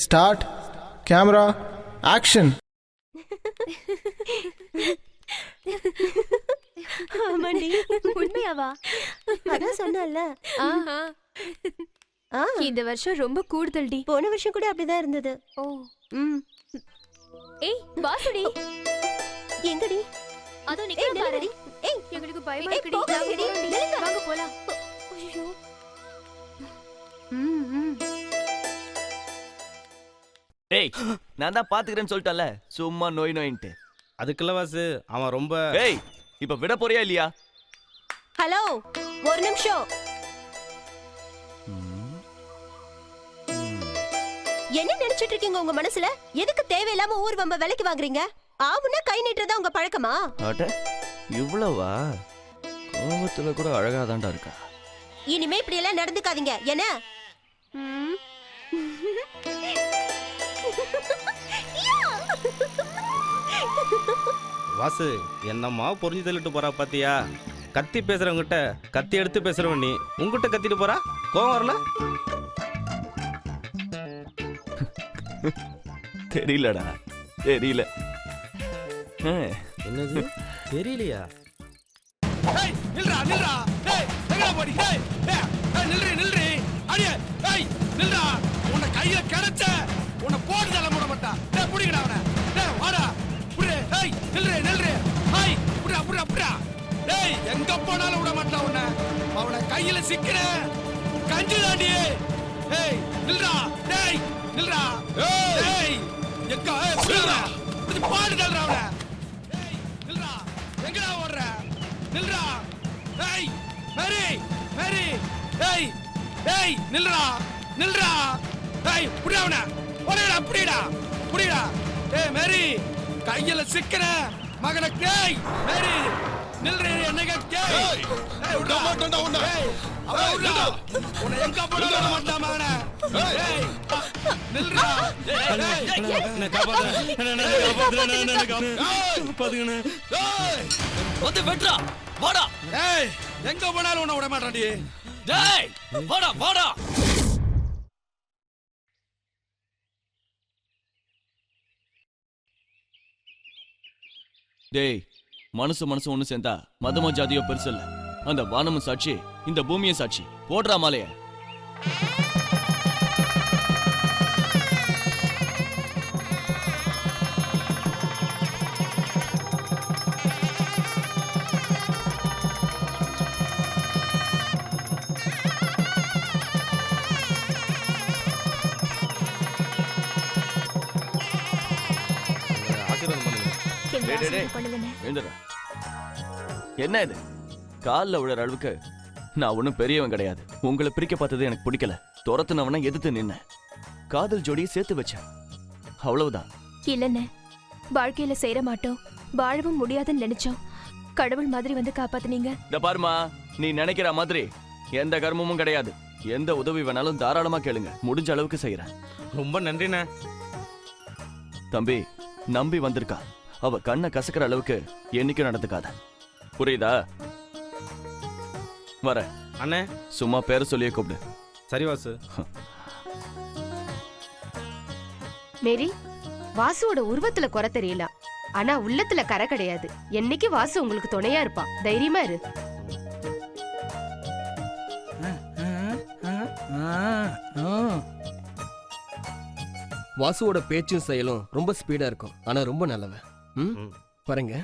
Start camera action. ஆமாண்டி. உண்மையாவா? அதான் சொன்னல. ஆஹா. இந்த வருஷம் ரொம்ப கூடுதல்டி. போன வருஷம் கூட அப்படிதான் இருந்தது. ஓ. ம். ஏய் வாசுடி. எங்கடி? அதோ நிக்கிற பாருடி. ஏய் எங்களுக்கு பயமா ஏய், இருக்குடி. போகாதீங்கடி. நில்லுங்க. வாங்க போலாம். ஐயோ. ம். ஏய் நான் தான் பாத்துக்கிறேன்னு சொல்லிட்டல, சும்மா நோய் நோயின்ட்டு. அதுக்குள்ள வாசு அவன் ரொம்ப. ஏய் இப்ப விட போறியா இல்லையா? ஹலோ, ஒரு நிமிஷம். என்ன நினைச்சிட்டு இருக்கீங்க உங்க மனசுல? எதுக்கு தேவையில்லாம ஊர் வம்ப விலைக்கு வாங்குறீங்க? ஆவுன்னா கை நீட்டுறதா உங்க பழக்கமா? அட இவ்வளவா? கோவத்துல கூட அழகாதான்டா இருக்கா. இனிமே இப்படி எல்லாம் நடந்துக்காதீங்க. என்ன? வாசு என்னம்மா பொறிஞ்சு தள்ளிட்டு போறா பாத்தியா? கத்தி பேசுறவங்கிட்ட கத்தி எடுத்து பேசுறவன் நீ உங்ககிட்ட கத்திட்டு போறா. கோவம் வரல? தெரியலடா, தெரியல. என்னது தெரியலையா? ஏய் நில்றா நில்றா. ஏய் எங்கடா போடி? ஏய் ஏய் நில்றி நில்றி. அடியே ஏய் நில்றா. உன்னை கையில கிடைச்ச உன்னை போட்டு தள்ள மூட மாட்டா. டேய் புடிங்கடா அவனை. டேய் வாடா. புடி. ஏய் நில்றி நில்றி. ஏய் புடிடா புடிடா புடிடா. டேய் எங்க போனாலும் விட மாட்டா உன்னை. அவனை கையில சிக்கிற கஞ்சி தாண்டி. ஏய் நில்றா. டேய் நில்றா. ஏய் எங்க ஏய் புடிடா. இது போட்டு தள்ளறா அவனை. ஏய் நில்றா. எங்கடா ஓடுற? நில்றா. ஏய் மேரி மேரி. ஏய் ஏய் நில்றா நில்றா. ஏய் புடிடா அவனை. ஓடடா புடிடா புடிடா. ஏய் மேரி கையில சிக்கிற மகனை. ஏய் மேரி நில்றி. என்னங்க ஏய் ஏய் விட மாட்டேன்டா உன்னை. ஏய் அவன் விடுடா. உன்னை எங்க போட விட மாட்டான் மகனை. ஏய் நில்றா. என்ன காப்பாத்துங்க. என்ன காப்பாத்துங்க. ஏய் வந்து வெட்றா. வாடா. ஏய் எங்க போனாலும் உன்னை விட மாட்டான்டி. டேய் வாடா வாடா. டேய் மனசு ஒண்ணு சேர்ந்தா மதமோ ஜாதியோ பெருசு இல்ல. அந்த வானமும் சாட்சி, இந்த பூமியும் சாட்சி. போடுறா மாலைய. ஆசீர்வாதம் பண்ணுங்க. டேய், டேய், டேய். பண்ணுங்கண்ணே. எழுந்துடா. என்ன இது? கால்ல விழுற அளவுக்கு நான் ஒன்னும் பெரியவன் கிடையாது. உங்களை பிரிக்க பார்த்தது எனக்கு பிடிக்கல. துரத்துனவன எதிர்த்து நின்ன. காதல் ஜோடியை சேர்த்து வச்சேன், அவ்வளவுதான். இல்லண்ணே, வாழ்க்கையில சேர மாட்டோம், வாழவும் முடியாதுன்னு நினைச்சோம். கடவுள் மாதிரி வந்து காப்பாத்துனீங்க. இந்த பாருமா, நீ நினைக்கிற மாதிரி எந்த கர்மமும் கிடையாது. எந்த உதவி வேணாலும் தாராளமா கேளுங்க, முடிஞ்ச அளவுக்கு செய்யறேன். ரொம்ப நன்றிண்ணே. தம்பி நம்பி வந்திருக்கா, அவ கண்ணை கசக்கிற அளவுக்கு என்னைக்கும் நடந்துக்காத, புரியுதா? வர அண்ணே. சும்மா பேர சொல்லியே கூப்பிடு. சரி வாசு. மேரி, வாசுவோட உருவத்துல குறை தெரியல, ஆனா உள்ளத்துல கரை கிடையாது. என்னைக்கு வாசு உங்களுக்கு துணையா இருப்பான், தைரியமா இரு. வாசுவோட பேச்சும் செயலும் ரொம்ப ஸ்பீடா இருக்கும், ஆனா ரொம்ப நல்லவன். பாருங்க.